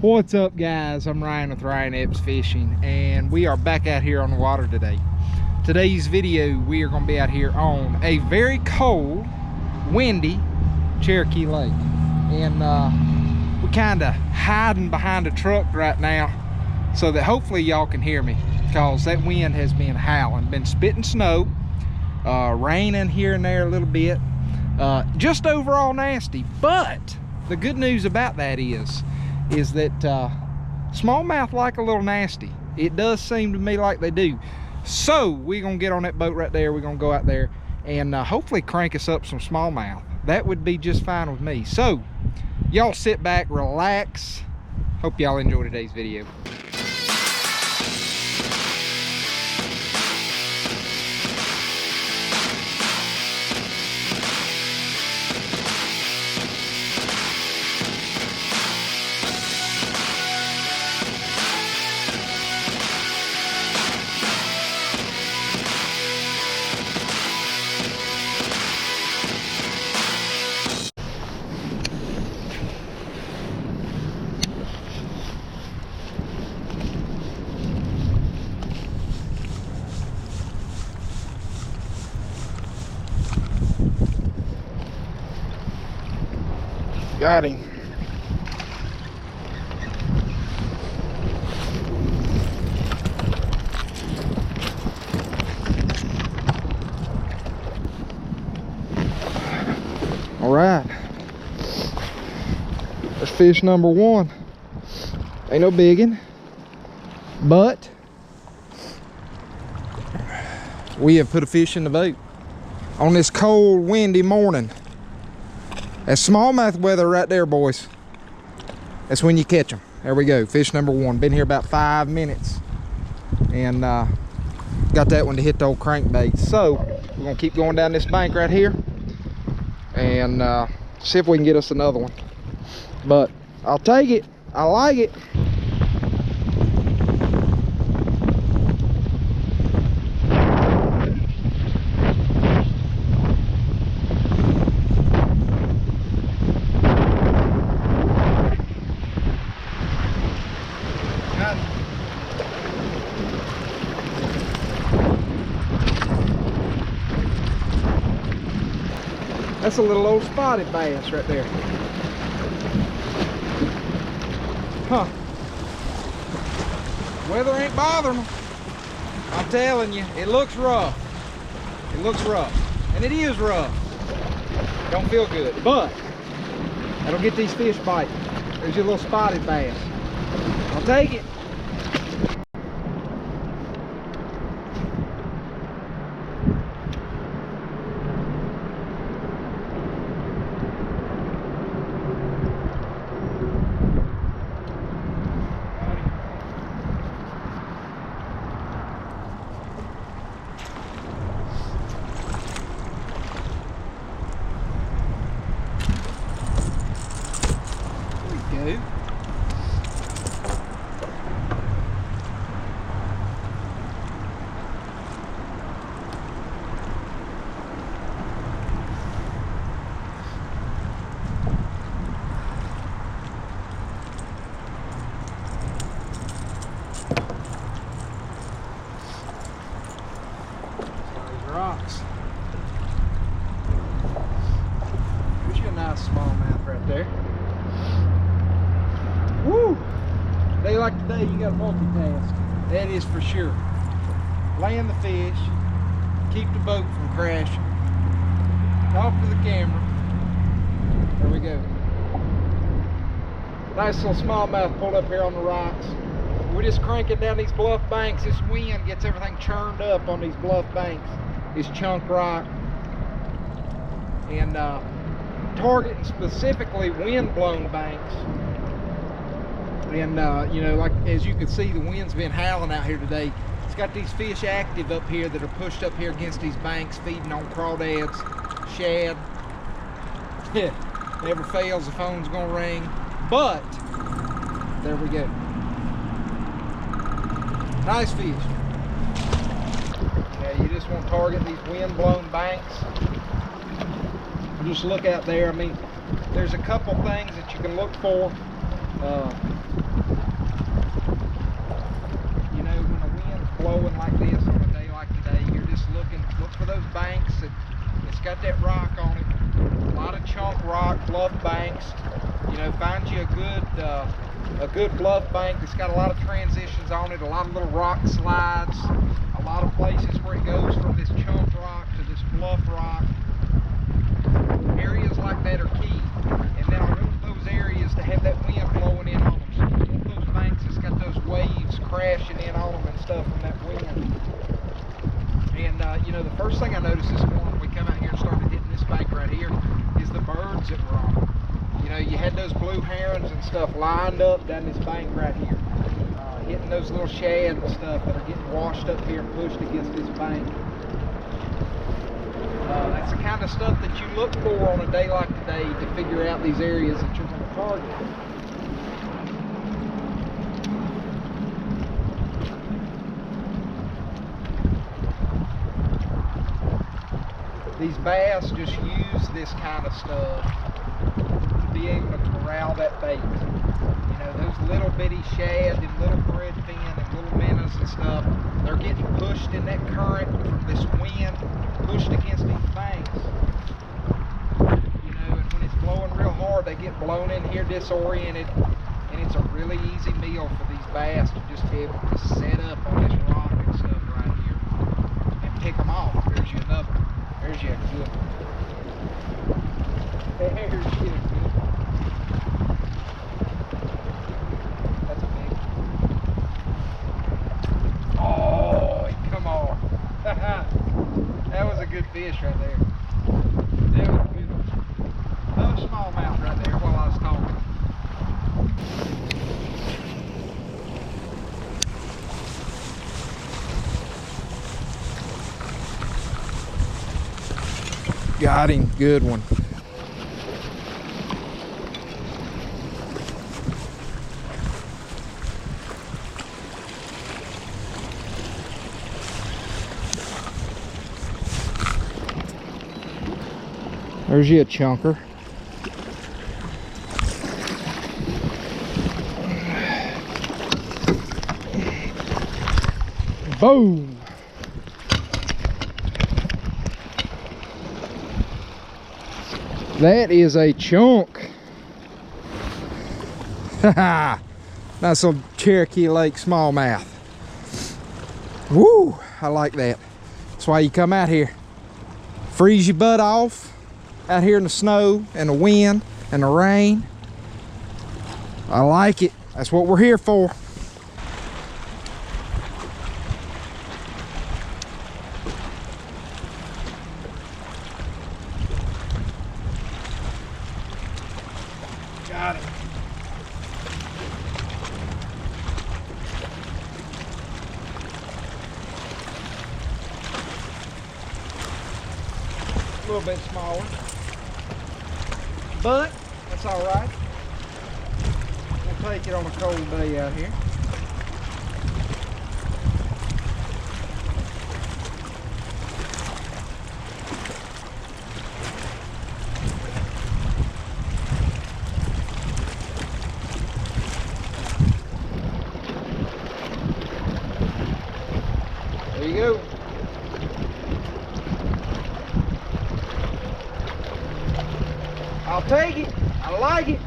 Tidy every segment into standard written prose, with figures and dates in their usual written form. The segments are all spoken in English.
What's up, guys? I'm Ryan with Ryan Epps Fishing, and we are back out here on the water today. Today's video, we are going to be out here on a very cold, windy Cherokee Lake, and we're kind of hiding behind a truck right now so that hopefully y'all can hear me, because that wind has been howling, been spitting snow, raining here and there a little bit, just overall nasty. But the good news about that is that smallmouth like a little nasty. It does seem to me like they do. So we're gonna get on that boat right there. We're gonna go out there and hopefully crank us up some smallmouth. That would be just fine with me. So y'all sit back, relax. Hope y'all enjoy today's video. Got him. All right. That's fish number one. Ain't no biggin', but we have put a fish in the boat on this cold, windy morning. That's smallmouth weather right there, boys. That's when you catch them. There we go, fish number one. Been here about 5 minutes, and got that one to hit the old crankbait. So we're gonna keep going down this bank right here and see if we can get us another one. But I'll take it. I like it. That's a little old spotted bass right there. Huh. Weather ain't bothering them. I'm telling you, it looks rough. It looks rough. And it is rough. Don't feel good. But that'll get these fish biting. There's your little spotted bass. I'll take it. Rocks. There's your nice smallmouth right there. Woo! Day like today, you got to multitask. That is for sure. Land the fish, keep the boat from crashing, talk to the camera. There we go. Nice little smallmouth pulled up here on the rocks. We're just cranking down these bluff banks. This wind gets everything churned up on these bluff banks. This chunk rock, and targeting specifically wind-blown banks. And you know, like as you can see, the wind's been howling out here today. It's got these fish active up here that are pushed up here against these banks, feeding on crawdads, shad. Never fails, the phone's gonna ring. But there we go. Nice fish. Yeah, you just want to target these wind-blown banks. Just look out there. I mean, there's a couple things that you can look for. got that rock on it. A lot of chunk rock, bluff banks. You know, find you a good bluff bank that's got a lot of transitions on it, a lot of little rock slides, a lot of places where it goes from this chunk rock to this bluff rock. Areas like that are key. And then I want those areas to have that wind blowing in on them. So I want those banks that's got those waves crashing in on them and stuff from that wind. And you know, the first thing I noticed this morning when we come out here and started hitting this bank right here is the birds that were on it. You know, you had those blue herons and stuff lined up down this bank right here, hitting those little shad and stuff that are getting washed up here and pushed against this bank. That's the kind of stuff that you look for on a day like today to figure out these areas that you're going to target. These bass just use this kind of stuff to be able to corral that bait. You know, those little bitty shad and little redfin and little minnows and stuff, they're getting pushed in that current from this wind, pushed against these banks. You know, and when it's blowing real hard, they get blown in here disoriented, and it's a really easy meal for these bass to just be able to set up on this rock and stuff right here and pick them off. There's you another one. There's you a good one. There's you a good one. That's a big one. Oh, come on. That was a good fish right there. That was a good one. Another smallmouth right there while I was talking. Got him, good one. There's you a chunker. Boom. That is a chunk. Haha. That's some Cherokee Lake smallmouth. Woo! I like that. That's why you come out here. Freeze your butt off out here in the snow and the wind and the rain. I like it. That's what we're here for. Got it. A little bit smaller, but that's all right. We'll take it on a cold day out here. There you go. I'll take it. I like it.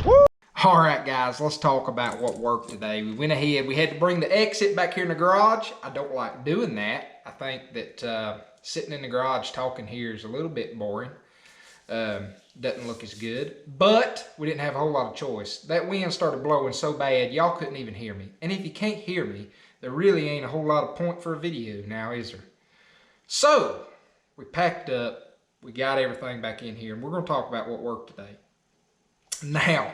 Woo! All right, guys, let's talk about what worked today. We went ahead. We had to bring the exit back here in the garage. I don't like doing that. I think that sitting in the garage talking here is a little bit boring. Doesn't look as good, but we didn't have a whole lot of choice. That wind started blowing so bad, y'all couldn't even hear me. And if you can't hear me, there really ain't a whole lot of point for a video now, is there? So, we packed up, we got everything back in here, and we're going to talk about what worked today. Now,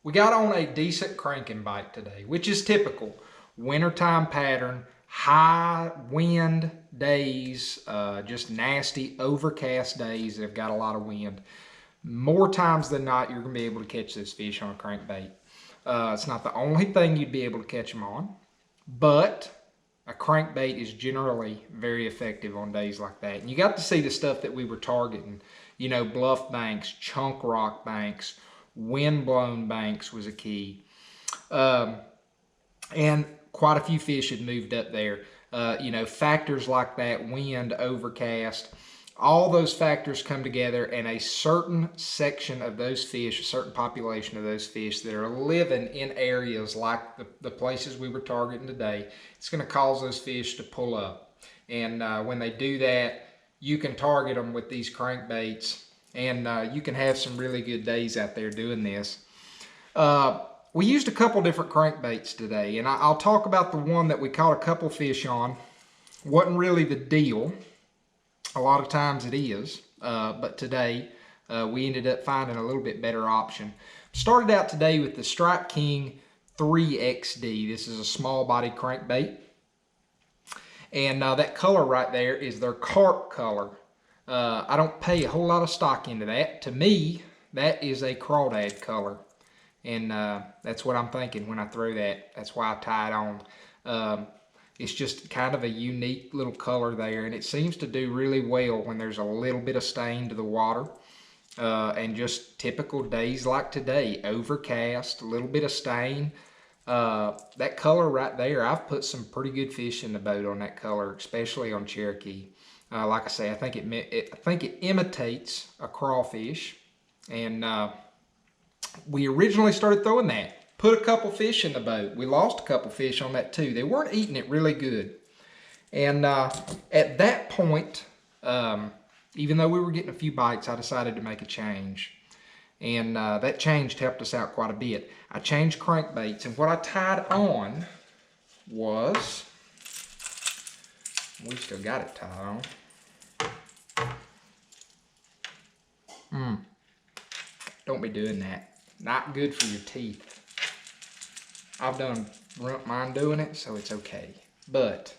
we got on a decent cranking bite today, which is typical. Wintertime pattern, high wind days, just nasty overcast days that have got a lot of wind. More times than not, you're going to be able to catch this fish on a crankbait. It's not the only thing you'd be able to catch them on, but a crankbait is generally very effective on days like that. And you got to see the stuff that we were targeting. You know, bluff banks, chunk rock banks, wind-blown banks was a key. And quite a few fish had moved up there. You know, factors like that, wind, overcast, all those factors come together, and a certain section of those fish, a certain population of those fish that are living in areas like the places we were targeting today, it's going to cause those fish to pull up. And when they do that, you can target them with these crankbaits, and you can have some really good days out there doing this. We used a couple different crankbaits today, and I'll talk about the one that we caught a couple fish on. Wasn't really the deal. A lot of times it is, but today we ended up finding a little bit better option. Started out today with the Strike King 3XD. This is a small body crankbait, and that color right there is their carp color. I don't pay a whole lot of stock into that. To me, that is a crawdad color, and that's what I'm thinking when I throw that. That's why I tie it on. It's just kind of a unique little color there, and it seems to do really well when there's a little bit of stain to the water. And just typical days like today, overcast, a little bit of stain. That color right there, I've put some pretty good fish in the boat on that color, especially on Cherokee. Like I say, I think it imitates a crawfish, and we originally started throwing that. Put a couple fish in the boat. We lost a couple fish on that too. They weren't eating it really good. And at that point, even though we were getting a few bites, I decided to make a change. And that change helped us out quite a bit. I changed crankbaits, and what I tied on was, we still got it tied on. Don't be doing that. Not good for your teeth. I've done rumped mine doing it, so it's okay. But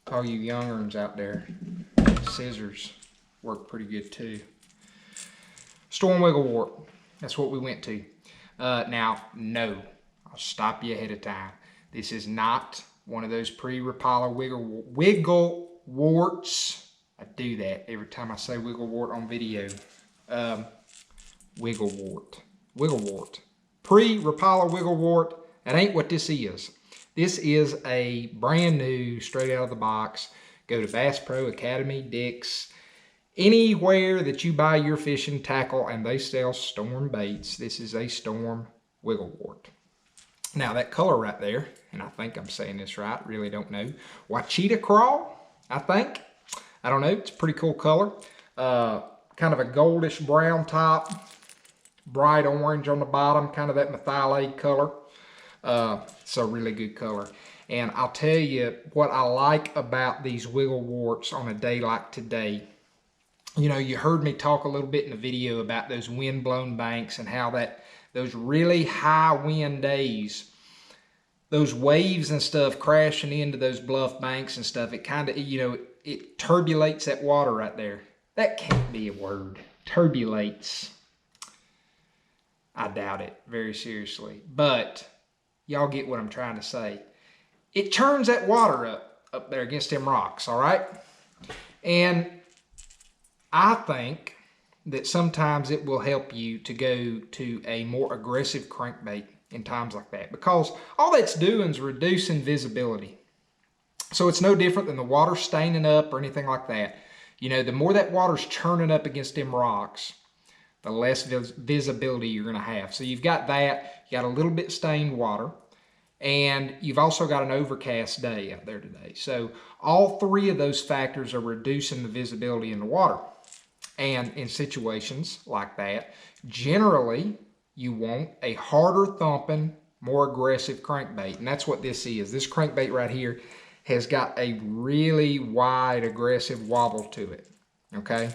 all you youngerns out there, scissors work pretty good too. Storm wiggle wart, that's what we went to. Now, no, I'll stop you ahead of time. This is not one of those pre-Rapala wiggle warts. I do that every time I say wiggle wart on video. Wiggle wart. Pre-Rapala wiggle wart. That ain't what this is. This is a brand new, straight out of the box. Go to Bass Pro, Academy, Dick's, anywhere that you buy your fishing tackle and they sell storm baits. This is a storm wiggle wart. Now that color right there, and I think I'm saying this right, really don't know. Wachita crawl, I think. I don't know, it's a pretty cool color. Kind of a goldish brown top, bright orange on the bottom, kind of that methylate color. It's a really good color. And I'll tell you what I like about these wiggle warts on a day like today. You know, you heard me talk a little bit in the video about those wind-blown banks and how those really high wind days, those waves and stuff crashing into those bluff banks and stuff, it kind of, you know, it turbulates that water right there. That can't be a word. Turbulates. I doubt it, very seriously. But y'all get what I'm trying to say. It churns that water up there against them rocks, all right? And I think that sometimes it will help you to go to a more aggressive crankbait in times like that, because all that's doing is reducing visibility. So it's no different than the water staining up or anything like that. You know, the more that water's churning up against them rocks, the less visibility you're going to have. So you've got that, you got a little bit stained water, and you've also got an overcast day out there today. So all three of those factors are reducing the visibility in the water. And in situations like that, generally you want a harder thumping, more aggressive crankbait. And that's what this is. This crankbait right here has got a really wide, aggressive wobble to it, okay?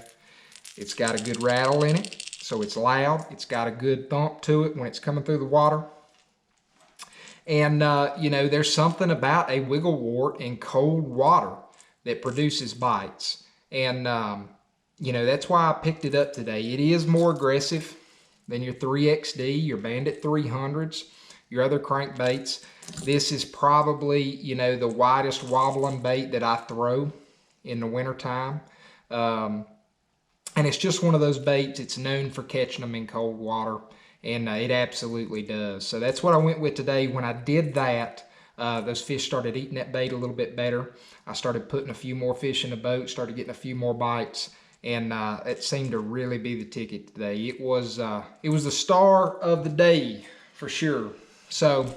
It's got a good rattle in it, so it's loud. It's got a good thump to it when it's coming through the water. And, you know, there's something about a wiggle wart in cold water that produces bites. And, you know, that's why I picked it up today. It is more aggressive than your 3XD, your Bandit 300s, your other crankbaits. This is probably, you know, the widest wobbling bait that I throw in the wintertime. And it's just one of those baits. It's known for catching them in cold water, and it absolutely does. So that's what I went with today. When I did that, those fish started eating that bait a little bit better. I started putting a few more fish in the boat, started getting a few more bites, and it seemed to really be the ticket today. It was the star of the day for sure. So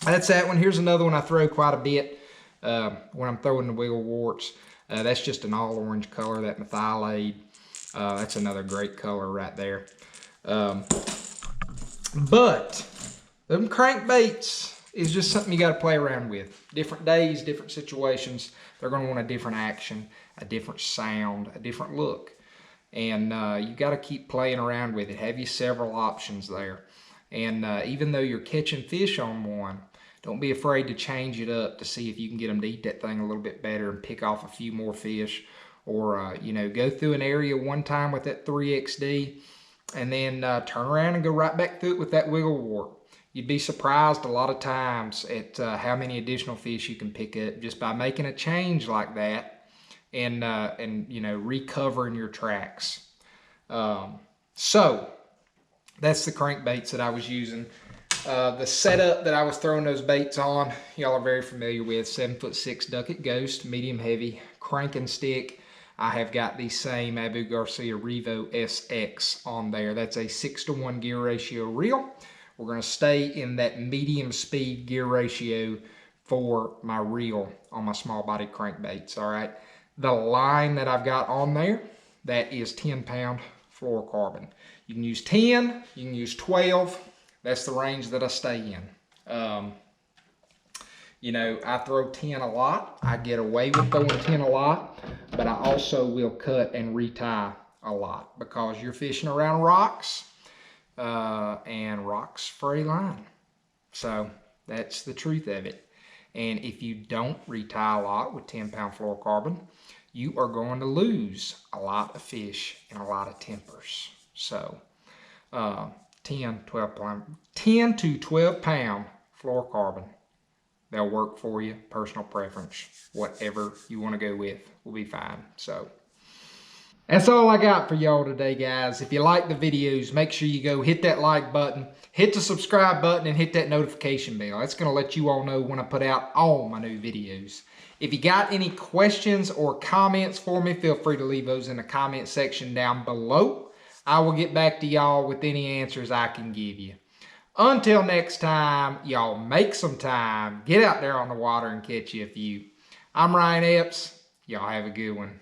that's that one. Here's another one I throw quite a bit when I'm throwing the wiggle warts. That's just an all orange color, that methylate. That's another great color right there. But them crankbaits is just something you got to play around with. Different days, different situations, they're going to want a different action, a different sound, a different look. And you got to keep playing around with it. Have you several options there. And even though you're catching fish on one, don't be afraid to change it up to see if you can get them to eat that thing a little bit better and pick off a few more fish. Or, you know, go through an area one time with that 3XD and then turn around and go right back through it with that wiggle wart. You'd be surprised a lot of times at how many additional fish you can pick up just by making a change like that and you know, recovering your tracks. So that's the crankbaits that I was using. The setup that I was throwing those baits on, y'all are very familiar with. 7'6" Duckett Ghost, medium heavy, cranking stick. I have got the same Abu Garcia Revo SX on there. That's a 6-to-1 gear ratio reel. We're going to stay in that medium speed gear ratio for my reel on my small body crankbaits, all right? The line that I've got on there, that is 10-pound fluorocarbon. You can use 10, you can use 12. That's the range that I stay in. You know, I throw 10 a lot. I get away with throwing 10 a lot, but I also will cut and retie a lot because you're fishing around rocks and rocks fray line. So that's the truth of it. And if you don't retie a lot with 10-pound fluorocarbon, you are going to lose a lot of fish and a lot of tempers. So 10 to 12 pound fluorocarbon. They'll work for you, personal preference. Whatever you want to go with will be fine. So that's all I got for y'all today, guys. If you like the videos, make sure you go hit that like button, hit the subscribe button, and hit that notification bell. That's going to let you all know when I put out all my new videos. If you got any questions or comments for me, feel free to leave those in the comment section down below. I will get back to y'all with any answers I can give you. Until next time, y'all make some time, get out there on the water and catch you a few. I'm Ryan Epps. Y'all have a good one.